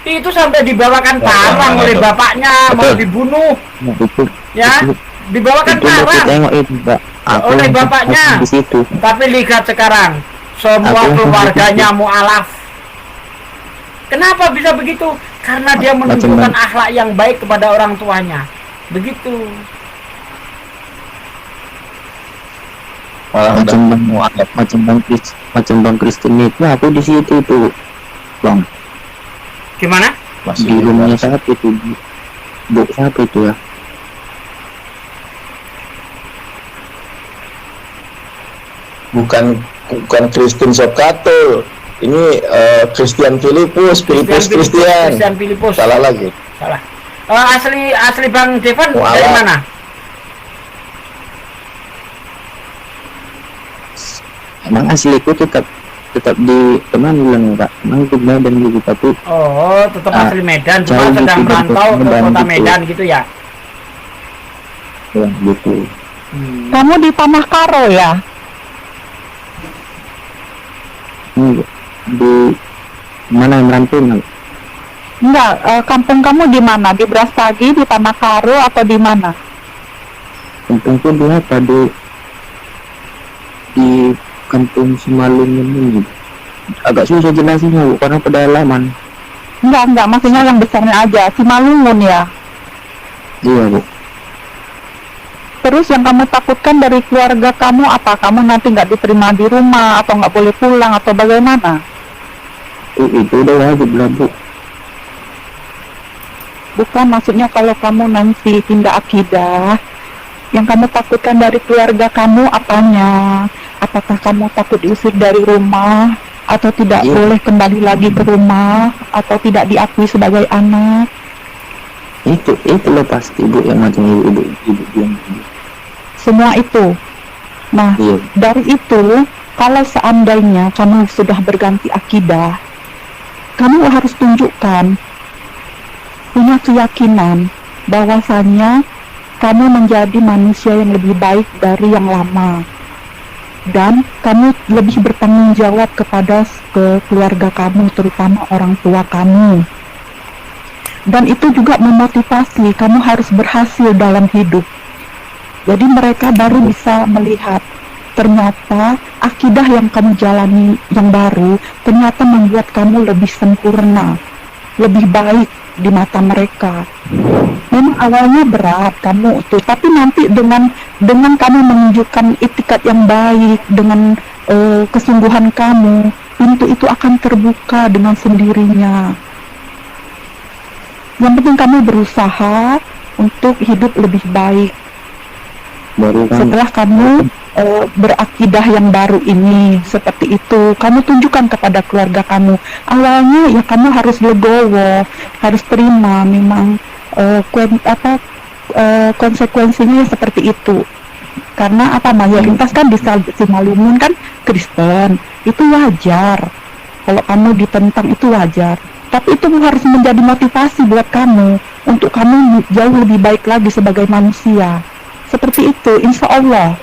itu sampai dibawakan parang oleh bapaknya, mau dibunuh Itu ya, dibawakan itu aku parang tengok itu Pak. oleh bapaknya. di situ. Tapi lihat sekarang semua Aku keluarganya mualaf. Kenapa bisa begitu? Karena dia menunjukkan akhlak yang baik kepada orang tuanya. Begitu. Malah udah macam bang Kristen itu aku di situ tuh bang, Gimana? di rumahnya siapa itu bu siapa itu ya, bukan Kristen Sokatul. Ini Christian Filipus Christian. Christian Filipus. Salah lagi. Salah. Asli Bang Devan Mualaf. dari mana? emang asliku tetap di teman bilang Pak, emang di Medan gitu tapi Oh, tetap asli Medan, cuma jauh sedang gitu, merantau ke Medan kota gitu. Medan gitu ya. ya gitu. Kamu di Tanah Karo ya? Ini di mana yang merantau Nang? Enggak, kampung kamu di mana? Di Brastagi, di Tanah Karo atau di mana? kampungku di apa di kampung Simalungun ini, agak susah jelasinnya Bu karena pedalaman. Enggak, maksudnya yang besarnya aja, Simalungun ya. Iya Bu. Terus yang kamu takutkan dari keluarga kamu apa? Kamu nanti nggak diterima di rumah atau nggak boleh pulang atau bagaimana? Itu udah wajib lah Bu. Bukan, maksudnya kalau kamu nanti pindah akidah, yang kamu takutkan dari keluarga kamu apanya? Apakah kamu takut diusir dari rumah atau tidak Iya. boleh kembali lagi ke rumah atau tidak diakui sebagai anak? Itu loh pasti Bu yang macam ibu bilang. Semua itu. Nah, Iya. dari itu, kalau seandainya kamu sudah berganti akidah, kamu harus tunjukkan, punya keyakinan bahwasanya kamu menjadi manusia yang lebih baik dari yang lama. Dan kamu lebih bertanggung jawab kepada keluarga kamu, terutama orang tua kamu. Dan itu juga memotivasi kamu harus berhasil dalam hidup. Jadi mereka baru bisa melihat ternyata akidah yang kamu jalani yang baru ternyata membuat kamu lebih sempurna, lebih baik di mata mereka. Memang awalnya berat kamu tuh, tapi nanti dengan kamu menunjukkan itikat yang baik, dengan kesungguhan kamu, pintu itu akan terbuka dengan sendirinya. Yang penting kamu berusaha untuk hidup lebih baik. Baru kan Setelah kamu berakidah yang baru ini seperti itu, kamu tunjukkan kepada keluarga kamu. Awalnya ya kamu harus legowo, harus terima memang konsekuensinya seperti itu. Karena apa, mayoritas kan di Simalungun kan Kristen, itu wajar. Kalau kamu ditentang itu wajar. Tapi itu harus menjadi motivasi buat kamu untuk kamu jauh lebih baik lagi sebagai manusia. Seperti itu, insya Allah.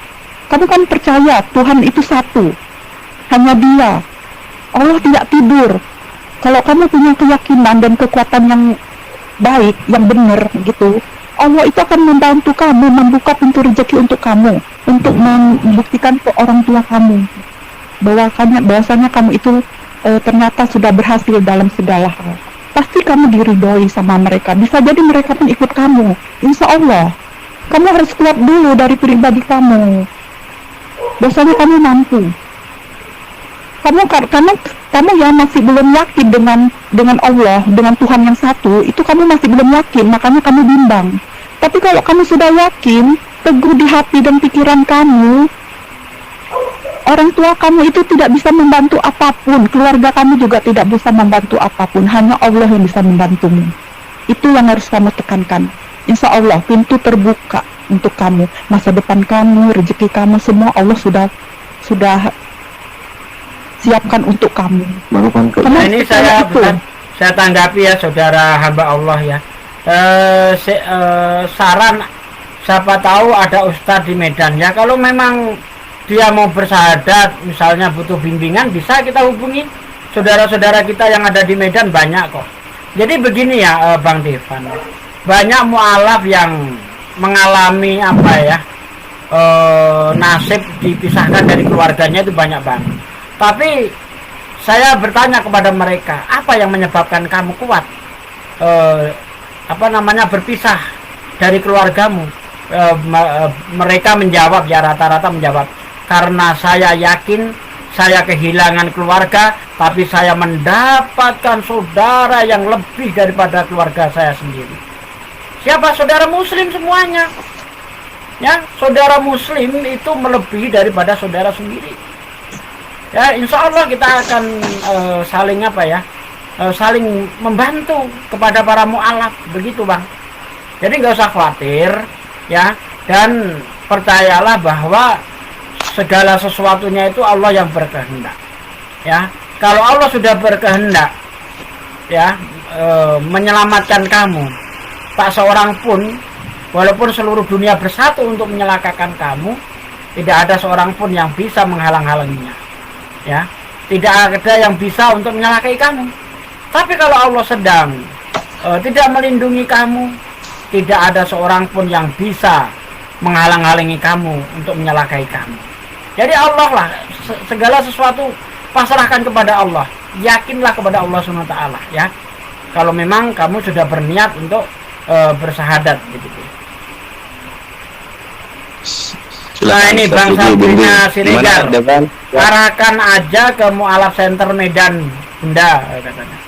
Kamu kan percaya Tuhan itu satu, hanya Dia. Allah tidak tidur. Kalau kamu punya keyakinan dan kekuatan yang baik, yang benar gitu, Allah itu akan membantu kamu, membuka pintu rezeki untuk kamu, untuk membuktikan ke orang tua kamu bahwasanya kamu itu ternyata sudah berhasil dalam segala hal. Pasti kamu diridhoi sama mereka. Bisa jadi mereka pun ikut kamu, insya Allah. Kamu harus kuat dulu dari pribadi kamu. Biasanya kamu mampu. Karena kamu ya masih belum yakin dengan Allah, dengan Tuhan yang satu, itu kamu masih belum yakin, makanya kamu bimbang. Tapi kalau kamu sudah yakin, teguh di hati dan pikiran kamu, orang tua kamu itu tidak bisa membantu apapun, keluarga kamu juga tidak bisa membantu apapun, hanya Allah yang bisa membantumu. Itu yang harus kamu tekankan. Insya Allah pintu terbuka untuk kamu, masa depan kamu, rezeki kamu, semua Allah sudah siapkan untuk kamu. Baru kan ke Nah, ini saya itu. saya tanggapi ya saudara hamba Allah ya. Saran, siapa tahu ada ustadz di Medan ya, kalau memang dia mau bersyahadat misalnya butuh bimbingan, bisa kita hubungi saudara-saudara kita yang ada di Medan, banyak kok. Jadi begini ya Bang Devan, banyak mualaf yang mengalami apa ya, nasib dipisahkan dari keluarganya itu banyak banget. Tapi saya bertanya kepada mereka, apa yang menyebabkan kamu kuat berpisah dari keluargamu? Mereka menjawab ya, rata-rata menjawab, karena saya yakin saya kehilangan keluarga, tapi saya mendapatkan saudara yang lebih daripada keluarga saya sendiri. Siapa? Saudara muslim semuanya ya. Saudara muslim itu melebihi daripada saudara sendiri ya. Insya Allah kita akan saling saling membantu kepada para mu'alaf, begitu Bang. Jadi nggak usah khawatir ya, dan percayalah bahwa segala sesuatunya itu Allah yang berkehendak ya. Kalau Allah sudah berkehendak ya menyelamatkan kamu, tak seorang pun, walaupun seluruh dunia bersatu untuk menyelakakan kamu, tidak ada seorang pun yang bisa menghalang-halanginya ya. Tidak ada yang bisa untuk menyelakai kamu. Tapi kalau Allah sedang tidak melindungi kamu, tidak ada seorang pun yang bisa menghalang-halangi kamu untuk menyelakai kamu. Jadi Allah lah, segala sesuatu pasrahkan kepada Allah. Yakinlah kepada Allah SWT ya. Kalau memang kamu sudah berniat untuk bersahadat gitu. Nah ini Bang Sabrina Siregar, arahkan aja ke Mu'alaf Center Medan Bunda katanya.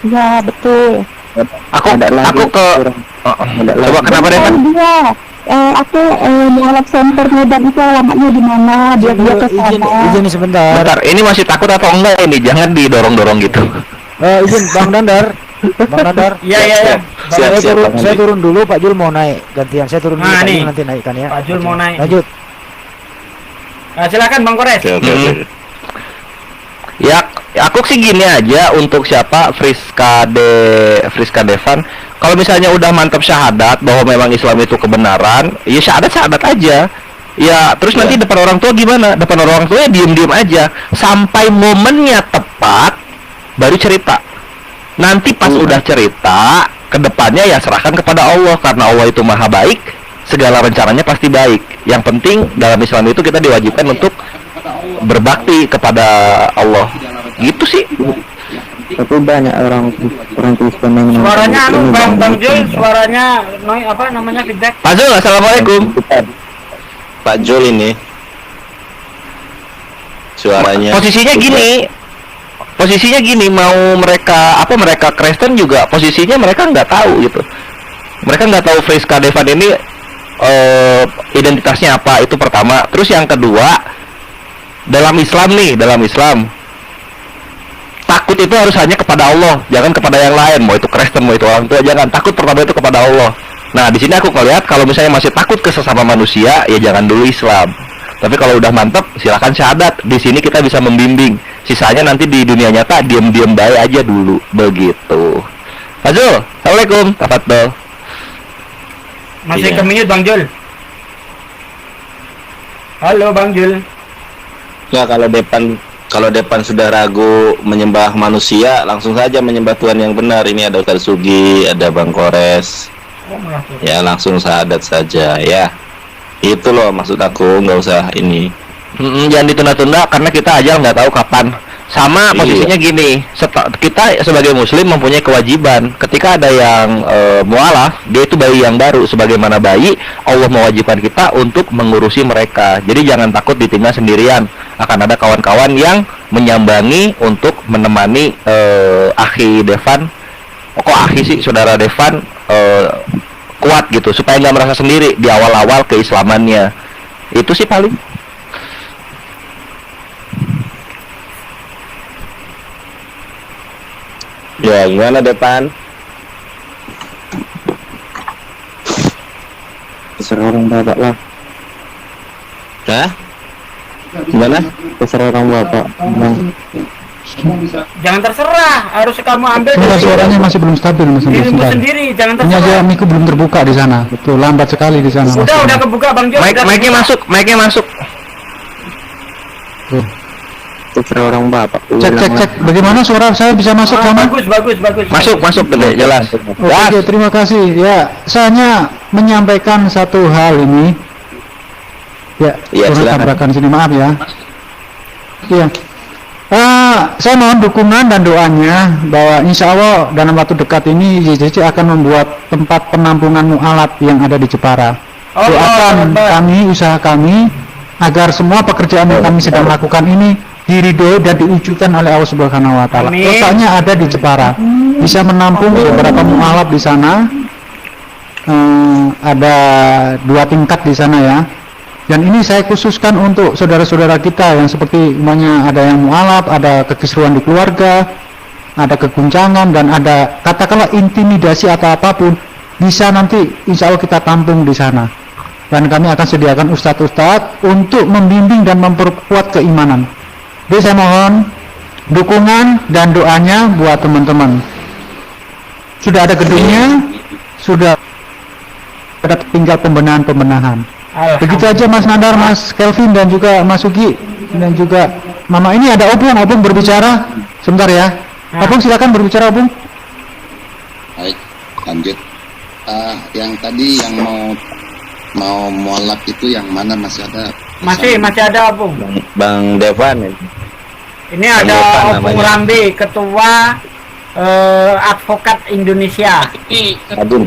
Ya betul. Aku ke coba kenapa deh kan? Dia aku mualaf center Medan itu alamatnya di mana, dia ke sana. Izin sebentar. Bentar, ini masih takut atau enggak ini? Jangan didorong-dorong gitu. Izin Bang Dandar. Bang Dandar. Iya. Saya turun dulu, Pak Jul mau naik gantian. Saya turun dulu, Nah, Pak nih. Jul nanti naikkan ya. Pak Jul mau naik. Lanjut. Silakan Bang Kores. Oke. Ya, aku sih gini aja untuk siapa Friska Devan. Kalau misalnya udah mantap syahadat bahwa memang Islam itu kebenaran, ya syahadat aja. Ya, terus nanti depan orang tua gimana? Depan orang tua ya diem-diem aja sampai momennya tepat baru cerita. Nanti pas udah cerita, kedepannya ya serahkan kepada Allah, karena Allah itu maha baik, segala rencananya pasti baik. Yang penting dalam Islam itu kita diwajibkan untuk berbakti kepada Allah. Gitu sih. Tapi banyak orang Kristen yang Suaranya ini, Bang Jul, suaranya apa namanya feedback. Pak Zul, assalamualaikum. Pak Jul ini suaranya Posisinya gini, mau mereka Kristen juga posisinya mereka nggak tahu gitu. Mereka nggak tahu Friska Devan ini identitasnya apa, itu pertama. Terus yang kedua, dalam Islam takut itu harus hanya kepada Allah, jangan kepada yang lain. Mau itu Kristen, mau itu orang tua, jangan. Takut pertama itu kepada Allah. Nah, di sini aku ngelihat kalau misalnya masih takut ke sesama manusia, ya jangan dulu Islam. Tapi kalau udah mantap, silakan syahadat. Di sini kita bisa membimbing. Sisanya nanti di dunia nyata diam-diam baik aja dulu, begitu. Pak Zul, assalamualaikum. Tafadhol. Masih Iya. ke mute Bang Jul. Halo Bang Jul. Ya, kalau depan sudah ragu menyembah manusia, langsung saja menyembah Tuhan yang benar. Ini ada Ustaz Sugi, ada Bang Kores. Oh, malah turun. Ya, langsung syahadat saja ya. Itu loh maksud aku, nggak usah ini. Jangan ditunda-tunda karena kita aja nggak tahu kapan. Sama Iya. posisinya gini, kita sebagai muslim mempunyai kewajiban. Ketika ada yang mualaf, dia itu bayi yang baru. Sebagaimana bayi, Allah mewajibkan kita untuk mengurusi mereka. Jadi jangan takut ditinggal sendirian. Akan ada kawan-kawan yang menyambangi untuk menemani akhi Devan. Kok akhi sih, saudara Devan kuat gitu, supaya nggak merasa sendiri di awal-awal keislamannya. Itu sih paling. Ya, gimana Depan? Terserah orang bapak lah. Hah? Gimana? Terserah orang bapak. Bang. Jangan terserah, harus kamu ambil Sebentar, dari suaranya masih belum stabil Mas Andi, dirimu sebentar. sendiri, jangan Ini aja terserah. mic belum terbuka di sana. Betul, lambat sekali di sana. Mas Udah Andi. kebuka Bang Jo. Mic, udah mic-nya kebuka. masuk, mic-nya masuk. Tuh. Terserah orang bapak. Cek cek cek. Bagaimana suara saya bisa masuk Ah, sama? bagus, bagus, bagus. Masuk, masuk gede, jelas. Oke, terima kasih. Ya, saya hanya menyampaikan satu hal ini. Ya, Iya, turun silakan. tabrakan sini, maaf ya. Iya. Saya mohon dukungan dan doanya bahwa insya Allah dalam waktu dekat ini YJC akan membuat tempat penampungan mu'alaf yang ada di Jepara. Oh, Doakan Akbar. kami, usaha kami, agar semua pekerjaan yang kami sedang lakukan ini diridhoi dan diwujudkan oleh Allah Subhanahu wa taala. Amin. Letaknya ada di Jepara. Bisa menampung beberapa mu'alaf di sana. Ada 2 tingkat di sana ya. Dan ini saya khususkan untuk saudara-saudara kita yang seperti umumnya ada yang mu'alaf, ada kekisruhan di keluarga, ada keguncangan, dan ada katakanlah intimidasi atau apapun, bisa nanti insya Allah kita tampung di sana. Dan kami akan sediakan ustadz-ustadz untuk membimbing dan memperkuat keimanan. Jadi saya mohon dukungan dan doanya buat teman-teman. Sudah ada gedungnya, sudah ada tinggal pembenahan-pembenahan. Begitu aja Mas Nandar, Mas Kelvin, dan juga Mas Sugi, dan juga Mama. Ini ada Opung berbicara. Sebentar ya. Opung silakan berbicara, Opung. Baik, lanjut. Yang tadi yang mau mualaf itu yang mana masih ada? Masih ada Opung. Bang Devan. Ini ada Depan Opung namanya. Rambe, ketua advokat Indonesia. Aduh.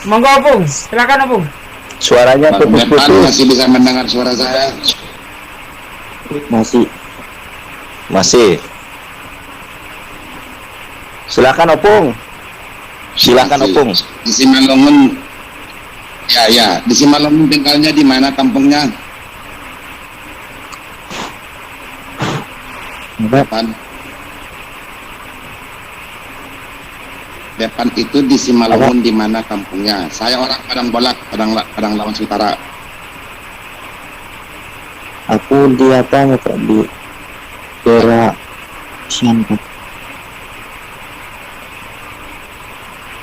Monggo Opung, silakan Opung. Suaranya Bang Devan putus-putus. masih bisa mendengar suara saya? Masih. Masih. Silakan Opung. Silakan Masih. Opung. Di Simalungun. Ya, di Simalungun tinggalnya di mana kampungnya? Depan. Depan itu di Simalungun di mana kampungnya? Saya orang Padang Bolak, Padang Lawas Utara. Aku di apa Pak, di daerah Siantar.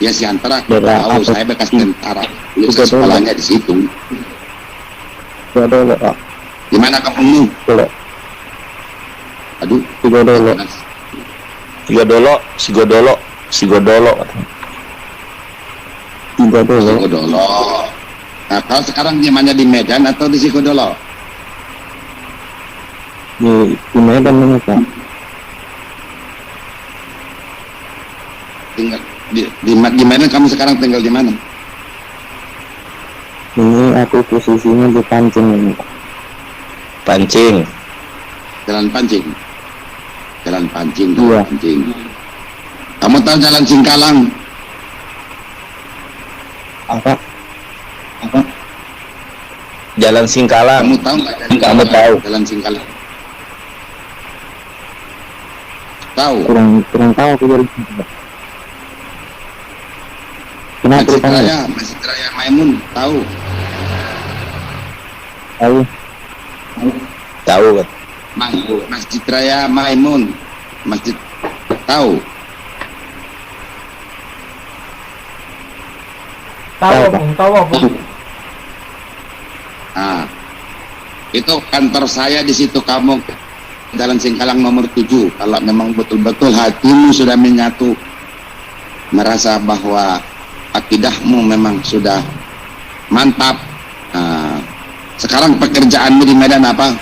Ya Siantara, aku Daerah tahu. apa? Saya bekas tentara. Dulu Juga saya sekolahnya di situ. Tiga dolo Pak. Di mana kampungmu? Dolo. Aduh, Tiga dolo. Sigodolo. Tiga dolo. Sigodolo. Nah, kalau sekarang zamannya di Medan atau di Sigodolo? Di Medan ini Pak. Tinggal di Medan. Kamu sekarang tinggal di mana? Ini aku posisinya di Pancing ini Pak. Pancing. Jalan Pancing. Jalan Pancing. Iya. Jalan Pancing. Kamu tahu Jalan Singkalang? Apa? Jalan Singkalang. Kamu tahu nggak? Kamu tahu. Jalan Singkalang. Tahu. Kurang tahu aku dari sini, Pak. Kenapa Masjid tanya? Raya, Masjid Raya Maimun. Tahu. Tahu. Tahu kan? Masjid Raya Maimun. Masjid. Tahu. Tahu Opung. Nah, itu kantor saya di situ. Kamu Jalan Singkalang nomor 7. Kalau memang betul-betul hatimu sudah menyatu, merasa bahwa akidahmu memang sudah mantap. Nah, sekarang pekerjaanmu di Medan apa?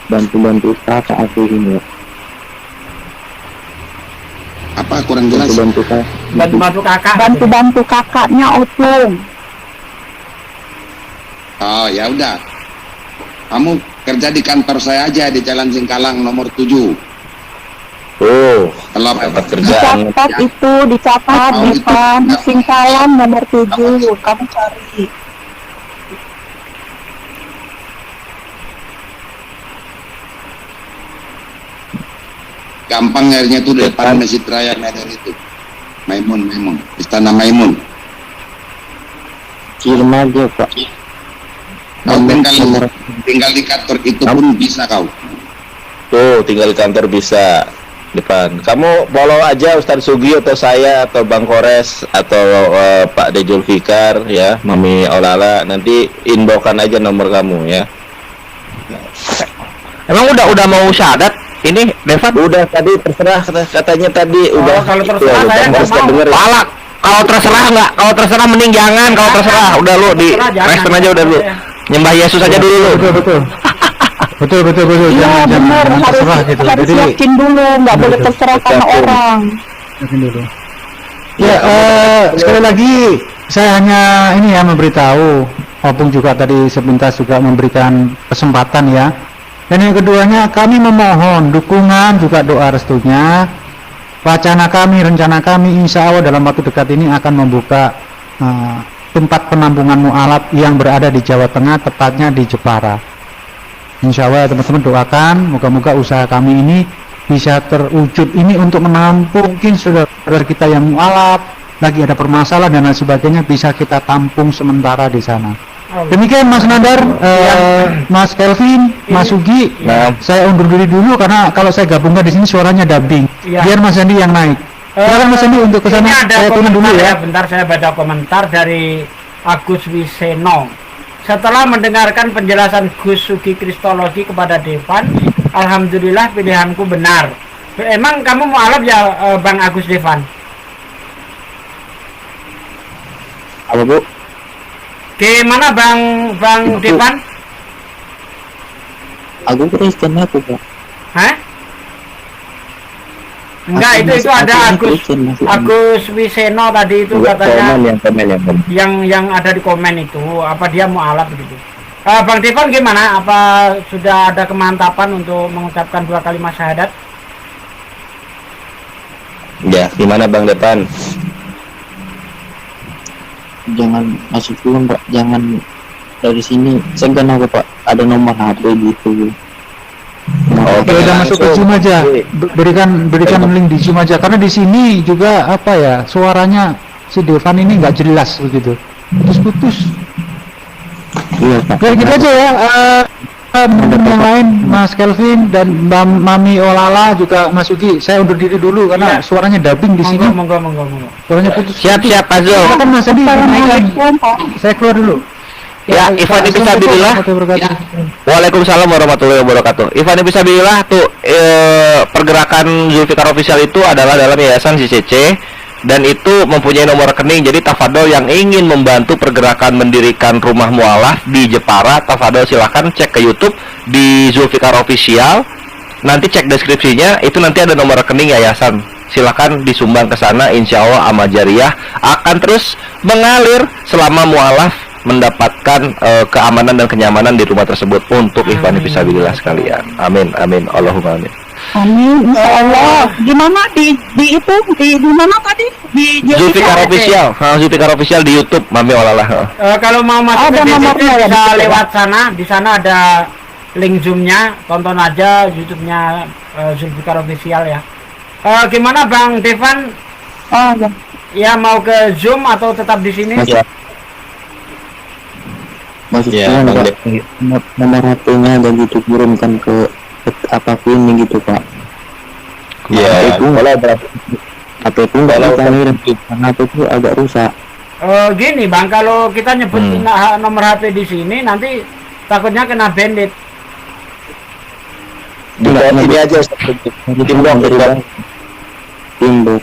Bantu-bantu kakak aku ini. Apa kurang jelas? Bantu-bantu kakak. Bantu kakak. Bantu-bantu kakaknya Opung. Oh ya udah, kamu kerja di kantor saya aja di Jalan Singkalang nomor 7. Oh, Kalau dapat kerjaan. Dicatat itu, dicatat Devan, Singkalan nomor 7, kamu cari. gampang nyarinya tuh depan Masjid Raya Medan itu. Maimun, Istana Maimun. Kirim aja Pak. Kau tinggal di kantor itu pun bisa kau. Tuh, tinggal di kantor bisa depan. Kamu follow aja Ustadz Sugi atau saya atau Bang Kores atau Pak De Julfikar ya, Mami Olala, nanti inboxkan aja nomor kamu ya. Emang udah mau syahadat ini Devan? Udah tadi terserah katanya tadi udah. kalau terserah Itu, saya Bang nggak Kores mau. denger ya. Palak. Kalau terserah nggak, kalau terserah mending jangan, kalau terserah udah lu di Terserah jangan. Kristen aja udah lu. Nyembah Yesus aja dulu lu. Betul. Iya Jangan benar, harus terserah gitu. harus Jadi yakin dulu, nggak boleh Betul. terserah sama Yakin. orang. yakin dulu. Ya, sekali lagi saya hanya ini ya memberitahu, Opung juga tadi sepintas juga memberikan kesempatan ya. Dan yang keduanya kami memohon dukungan juga doa restunya. Wacana kami, rencana kami insya Allah dalam waktu dekat ini akan membuka tempat penampungan mu'alaf yang berada di Jawa Tengah, tepatnya di Jepara. Insya Allah teman-teman doakan, moga-moga usaha kami ini bisa terwujud ini untuk menampung mungkin saudara kita yang mu'alaf, lagi ada permasalahan dan lain sebagainya, bisa kita tampung sementara di sana. Demikian Mas Nandar, Mas Kelvin, Mas Sugi, saya undur diri dulu karena kalau saya gabungkan di sini suaranya dubbing. Iya. Biar Mas Andi yang naik. Silakan Mas Andi untuk ke sana. Ini ada Saya turun dulu komentar ya. bentar saya baca komentar dari Agus Wiseno. Setelah mendengarkan penjelasan Gus Sugi Kristologi kepada Devan, alhamdulillah pilihanku benar. Emang kamu mau alap ya Bang Agus Devan? Apa Bu? Gimana Bang Devan? Aku Kristen aku Pak. Hah? Enggak, itu ada Agus Wiseno tadi itu katanya yang ada di komen itu, apa dia mau alap begitu. Bang Devan gimana? Apa sudah ada kemantapan untuk mengucapkan 2 kalimat syahadat? Ya, gimana Bang Depan? Jangan masuk dulu Pak, jangan dari sini. Segan aku Pak, ada nomor HP gitu. Oke, Oke, udah masuk ke Zoom aja. Berikan link di Zoom aja karena di sini juga apa ya, suaranya si Devan ini nggak jelas begitu. Putus-putus. Iya Pak. Oke, gitu aja ya. Yang lain Mas Kelvin dan Mami Olala juga Mas Ugi, saya undur diri dulu karena Iya. suaranya dubbing di sini. Monggo. Suaranya putus. Siap Azul. Silakan Mas Adi, Assalamualaikum Pak. saya keluar dulu. Ya, Ivan Ibisabilillah. Waalaikumsalam warahmatullahi wabarakatuh. Ivan Ibisabilillah tuh pergerakan Zulfikar Official itu adalah dalam yayasan CCC dan itu mempunyai nomor rekening. Jadi tafadol yang ingin membantu pergerakan mendirikan rumah mualaf di Jepara, tafadol silahkan cek ke YouTube di Zulfikar Official. Nanti cek deskripsinya, itu nanti ada nomor rekening yayasan. Silakan disumbang ke sana, insya Allah amal jariah akan terus mengalir selama mualaf mendapatkan keamanan dan kenyamanan di rumah tersebut untuk Ikhwan Fisabilillah sekalian. Amin, Allahumma amin. Amin, insya Allah. Gimana di itu di mana tadi? Di Zulfikar Official, Zulfikar Official di YouTube, Mami Olalah. Kalau mau masuk Ada ke nomornya DCC ya, bisa di- lewat sana. Di sana ada link Zoom-nya, tonton aja YouTube-nya Zulfikar Official ya. Gimana Bang Devan? Oh ya. Ya mau ke Zoom atau tetap di sini? Maksudnya Ya, Bang Pak, nomor HP-nya dan gitu kirimkan ke apapun ini gitu Pak. Ya, Itu kalau berapa? HP ku nggak Kalau- bisa ngirim karena HP ku agak rusak. Gini Bang, kalau kita nyebut nomor HP di sini nanti takutnya kena bandit. Di sini aja Timbuk.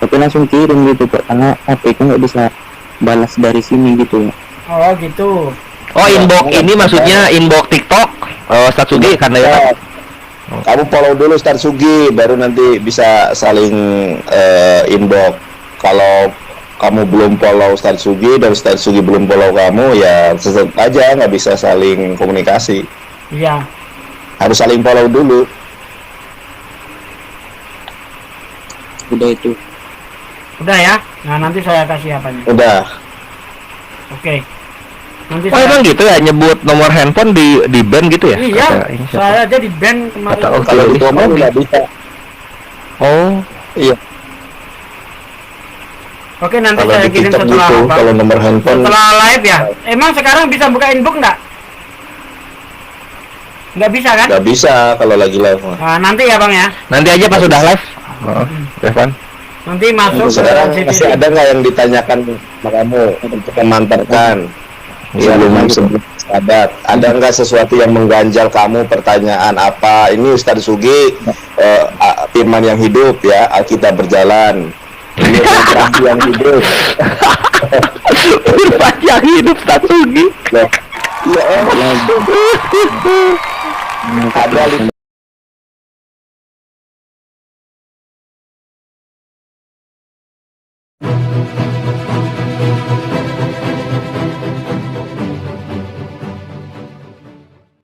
Tapi langsung kirim gitu Pak, karena HP ku nggak bisa balas dari sini gitu ya. Oh gitu. Oh, inbox ini maksudnya inbox TikTok, Satsugi karena ya. Kamu follow dulu Ustadz Sugi, baru nanti bisa saling inbox. Kalau kamu belum follow Ustadz Sugi dan Ustadz Sugi belum follow kamu, ya tetap aja nggak bisa saling komunikasi. Iya. Harus saling follow dulu. udah itu. Udah ya. Nah, nanti saya kasih apanya. Udah. Oke. Nanti Oh emang gitu ya, nyebut nomor handphone di band gitu ya? Iya, Kata ini siapa? saya aja di band kemarin. Kata Kalau di komen nggak bisa. Oh, Iya. Oke, nanti Kalau saya di kirim TikTok setelah gitu, apa? kalau nomor handphone Setelah live ya. Emang sekarang bisa buka inbox nggak? Nggak bisa kan? nggak bisa kalau lagi live. mah. Nah, nanti ya bang ya. nanti aja pas sudah live. Oh, Evan. Nanti masuk Sekarang ke masih ada nggak yang ditanyakan sama kamu untuk memantarkan? Sebelum sahabat, ada nggak sesuatu yang mengganjal kamu? Pertanyaan apa? Ini Ustadz Sugi, firman yang hidup ya, Alkitab berjalan. Ini demokrasi yang hidup. Berpanjang hidup Tatsugi. Nah, ya, ada